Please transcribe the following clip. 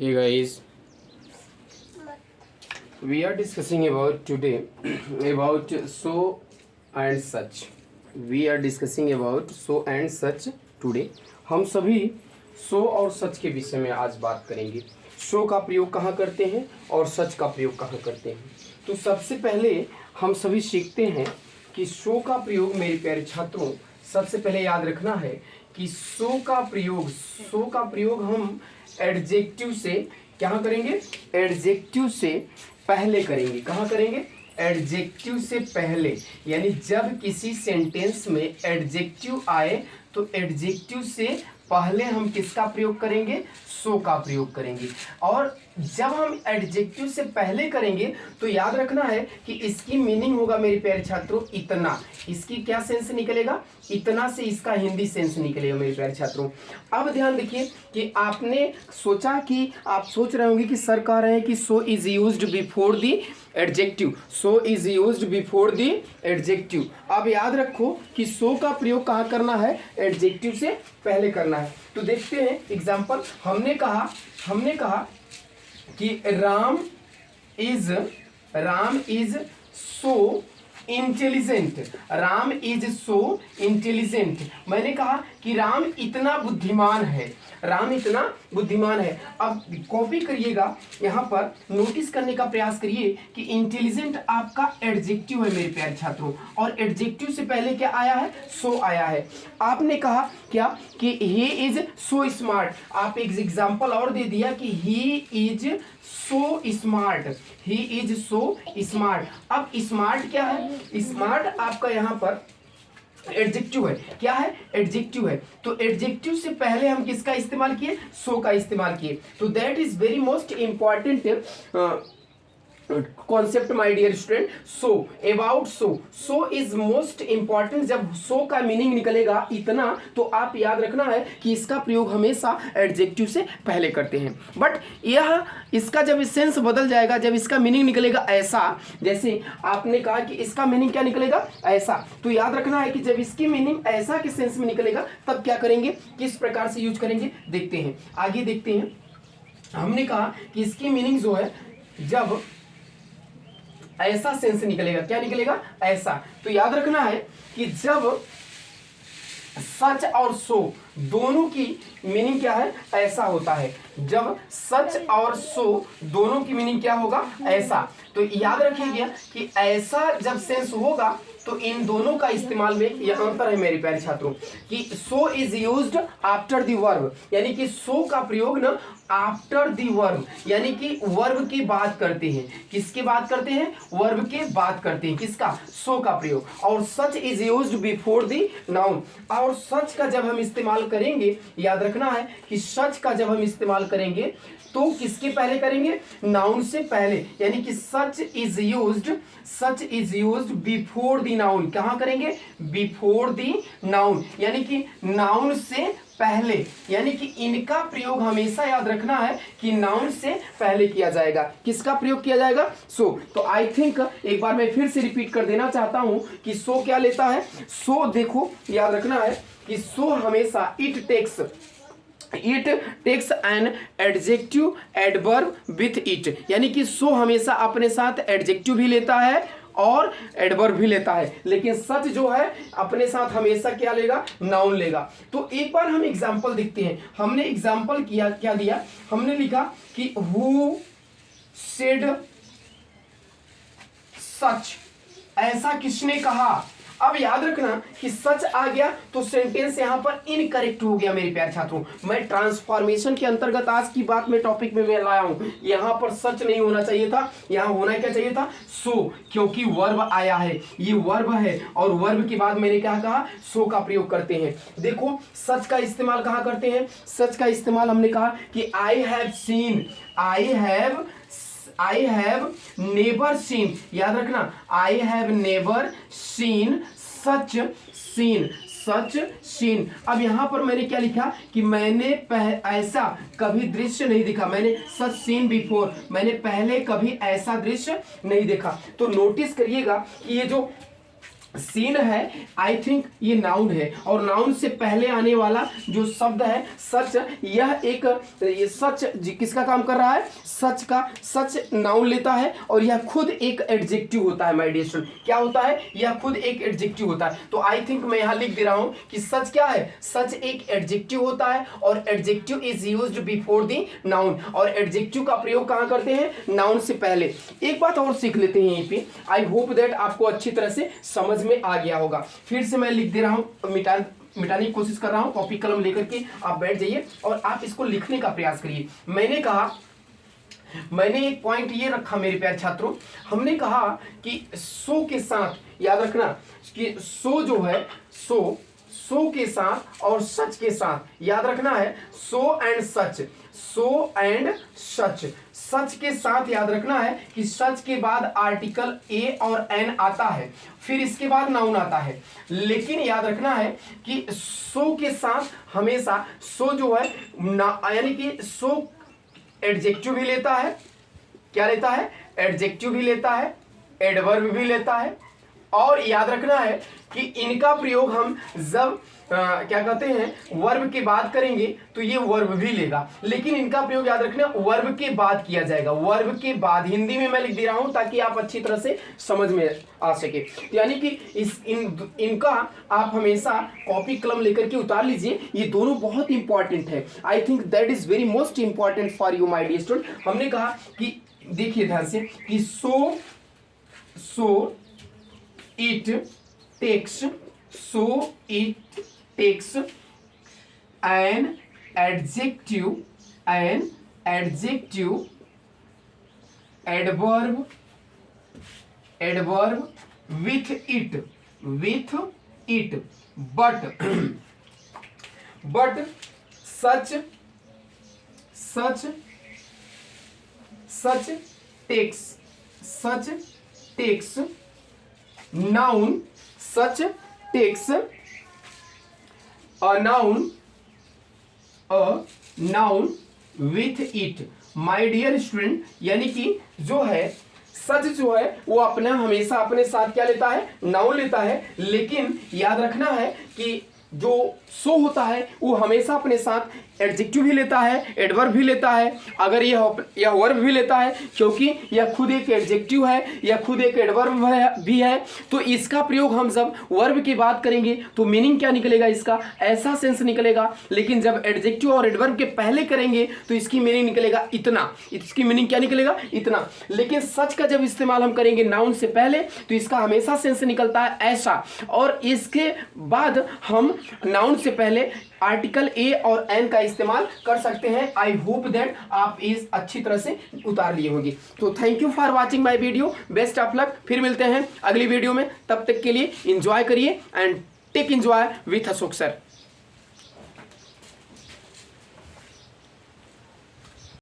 Hey guys, we are discussing about today about so and such. We are discussing about so and such today. हम सभी सो और सच के विषय में आज बात करेंगे। सो का प्रयोग कहाँ करते हैं और सच का प्रयोग कहाँ करते हैं। तो सबसे पहले हम सभी सीखते हैं कि सो का प्रयोग, मेरे प्यारे छात्रों, सबसे पहले याद रखना है कि सो का प्रयोग हम एडजेक्टिव से क्या करेंगे, एडजेक्टिव से पहले करेंगे। कहाँ करेंगे? एडजेक्टिव से पहले। यानी जब किसी सेंटेंस में एडजेक्टिव आए तो एडजेक्टिव से पहले हम किसका प्रयोग करेंगे? सो का प्रयोग करेंगे। और जब हम एडजेक्टिव से पहले करेंगे तो याद रखना है कि इसकी मीनिंग होगा मेरे प्यारे छात्रों इतना। इसकी क्या सेंस निकलेगा? इतना से इसका हिंदी सेंस निकलेगा मेरे प्यारे छात्रों। अब ध्यान देखिए कि आपने सोचा कि आप सोच रहे होंगे कि सर कह रहे हैं कि so is used before the adjective. So is used before the adjective. अब याद रखो कि सो का प्रयोग कहाँ करना है? एडजेक्टिव से पहले करना है। तो देखते हैं एग्जाम्पल। हमने कहा कि Ram is so intelligent. Ram is so intelligent. मैंने कहा कि राम इतना बुद्धिमान है। राम इतना बुद्धिमान है। अब कॉपी करिएगा, यहाँ पर नोटिस करने का प्रयास करिए कि इंटेलिजेंट आपका एडजेक्टिव है मेरे प्यारे छात्रों, और एडजेक्टिव से पहले क्या आया है? सो आया है। आपने कहा क्या कि ही इज सो स्मार्ट। आप एक एग्जाम्पल और दे दिया कि he is so smart. He is so smart. अब स्मार्ट क्या है? स्मार्ट आपका यहाँ पर एडजेक्टिव है। क्या है? एडजेक्टिव है। तो एडजेक्टिव से पहले हम किसका इस्तेमाल किए? सो का इस्तेमाल किए। तो that is very most important concept my dear student. So about so is most important. जब सो का मीनिंग निकलेगा इतना तो आप याद रखना है कि इसका प्रयोग हमेशा एडजेक्टिव से पहले करते हैं। बट यह इसका जब सेंस बदल जाएगा, जब इसका मीनिंग निकलेगा ऐसा, जैसे आपने कहा कि इसका मीनिंग क्या निकलेगा? ऐसा। तो याद रखना है कि जब इसकी मीनिंग ऐसा के सेंस में निकलेगा तब क्या करेंगे, किस प्रकार से यूज करेंगे, देखते हैं। आगे देखते हैं। हमने कहा कि इसकी मीनिंग जो है जब ऐसा सेंस निकलेगा। क्या निकलेगा? ऐसा। तो याद रखना है कि जब सच और सो दोनों की मीनिंग क्या है? ऐसा होता है। जब सच और सो दोनों की मीनिंग क्या होगा? ऐसा। तो याद रखिएगा कि ऐसा जब सेंस होगा तो इन दोनों का इस्तेमाल में यह अंतर है मेरे प्यारे छात्रों कि so is used after the verb. यानी कि सो का प्रयोग ना आफ्टर द वर्ब, यानी कि वर्ब की बात करते हैं। किसकी बात करते हैं? वर्ब के बात करते हैं। किसका? सो का प्रयोग। और such is used before the noun. और सच का जब हम इस्तेमाल करेंगे, याद रखना है कि सच का जब हम इस्तेमाल करेंगे तो किसके पहले करेंगे? नाउन से पहले। यानी कि such is used before the noun. कहां करेंगे? बिफोर द नाउन, यानी कि नाउन से पहले। यानी कि इनका प्रयोग हमेशा याद रखना है कि नाउन से पहले किया जाएगा। किसका प्रयोग किया जाएगा? सो। तो आई थिंक एक बार मैं फिर से रिपीट कर देना चाहता हूं कि सो क्या लेता है? सो देखो याद रखना है कि सो हमेशा it takes an adjective adverb with it. यानी कि सो हमेशा अपने साथ एडजेक्टिव भी लेता है और एडवर्ब भी लेता है, लेकिन सच जो है अपने साथ हमेशा क्या लेगा? नाउन लेगा। तो एक बार हम एग्जांपल देखते हैं। हमने एग्जांपल क्या दिया? हमने लिखा कि हु सेड सच। ऐसा किसने कहा? अब याद रखना कि सच आ गया तो सेंटेंस यहां पर इनकरेक्ट हो गया मेरे प्यारे छात्रों। मैं ट्रांसफॉर्मेशन के अंतर्गत आज की बात में टॉपिक में मैं लाया हूं। यहां पर सच नहीं होना चाहिए था, यहां होना क्या चाहिए था? सो, क्योंकि वर्ब आया है, ये वर्ब है और वर्ब के बाद मैंने क्या कहा? सो का प्रयोग करते हैं। देखो सच का इस्तेमाल कहां करते हैं? सच का इस्तेमाल हमने कहा कि आई हैव नेवर सीन। याद रखना, I have never seen such scene. अब यहां पर मैंने क्या लिखा कि मैंने ऐसा कभी दृश्य नहीं देखा। मैंने सच सीन बिफोर, मैंने पहले कभी ऐसा दृश्य नहीं देखा। तो नोटिस करिएगा कि ये जो सीन है, आई थिंक ये नाउन है, और नाउन से पहले आने वाला जो शब्द है सच, यह एक ये सच किसका काम कर रहा है, सच का। सच नाउन लेता है और यह खुद एक एडजेक्टिव होता है माय डियर स्टूडेंट। क्या होता है, यह खुद एक एडजेक्टिव होता है। तो आई थिंक मैं यहां लिख दे रहा हूं कि सच क्या है, सच एक एडजेक्टिव होता है और adjective is used before the noun. और एडजेक्टिव का प्रयोग कहां करते हैं, नाउन से पहले। एक बात और सीख लेते हैं यहीं पे, आई होप दैट आपको अच्छी तरह से समझ में आ गया होगा। फिर से मैं लिख दे रहा हूं, मिटाने की कोशिश कर रहा हूं। कॉपी कलम लेकर के आप बैठ जाइए और आप इसको लिखने का प्रयास करिए। मैंने एक पॉइंट ये रखा मेरे प्यारे छात्रों, हमने कहा कि सो के साथ, याद रखना कि सो जो है, सो के साथ और सच के साथ, याद रखना है so and such, so and such. सच के साथ याद रखना है कि सच के बाद आर्टिकल ए और एन आता है, फिर इसके बाद नाउन आता है। लेकिन याद रखना है कि सो के साथ हमेशा सो जो है यानी कि सो एडजेक्टिव भी लेता है, क्या लेता है, एडजेक्टिव भी लेता है, एडवर्ब भी लेता है। और याद रखना है कि इनका प्रयोग हम जब क्या कहते हैं वर्ब के बाद करेंगे तो ये वर्ब भी लेगा, लेकिन इनका प्रयोग याद रखना वर्ब के बाद किया जाएगा, वर्ब के बाद। हिंदी में मैं लिख दे रहा हूं ताकि आप अच्छी तरह से समझ में आ सके। यानी कि इनका आप हमेशा कॉपी कलम लेकर के उतार लीजिए, ये दोनों बहुत इंपॉर्टेंट है। I think that is very most important for you my dear student. हमने कहा कि देखिए ध्यान से कि so it takes, so it takes an adjective, adverb with it, but such takes noun, such takes a noun with it। My dear student, यानी कि जो है सच जो है वो अपना हमेशा अपने साथ क्या लेता है, नाउन लेता है। लेकिन याद रखना है कि जो सो होता है वो हमेशा अपने साथ एडजेक्टिव भी लेता है, एडवर्ब भी लेता है, अगर यह वर्ब भी लेता है, क्योंकि यह खुद एक एडजेक्टिव है, यह खुद एक एडवर्ब भी है। तो इसका प्रयोग हम जब वर्ब की बात करेंगे तो मीनिंग क्या निकलेगा, इसका ऐसा सेंस निकलेगा। लेकिन जब एडजेक्टिव और एडवर्ब के पहले करेंगे तो इसकी मीनिंग निकलेगा इतना, इसकी मीनिंग क्या निकलेगा, इतना। लेकिन सच का जब इस्तेमाल हम करेंगे नाउन से पहले तो इसका हमेशा सेंस निकलता है ऐसा, और इसके बाद हम नाउन से पहले आर्टिकल ए और एन का इस्तेमाल कर सकते हैं। आई होप दैट आप इस अच्छी तरह से उतार लिए होंगे। तो thank you for watching my video, best of luck. फिर मिलते हैं अगली वीडियो में, तब तक के लिए एंजॉय करिए and take enjoy with Ashok sir.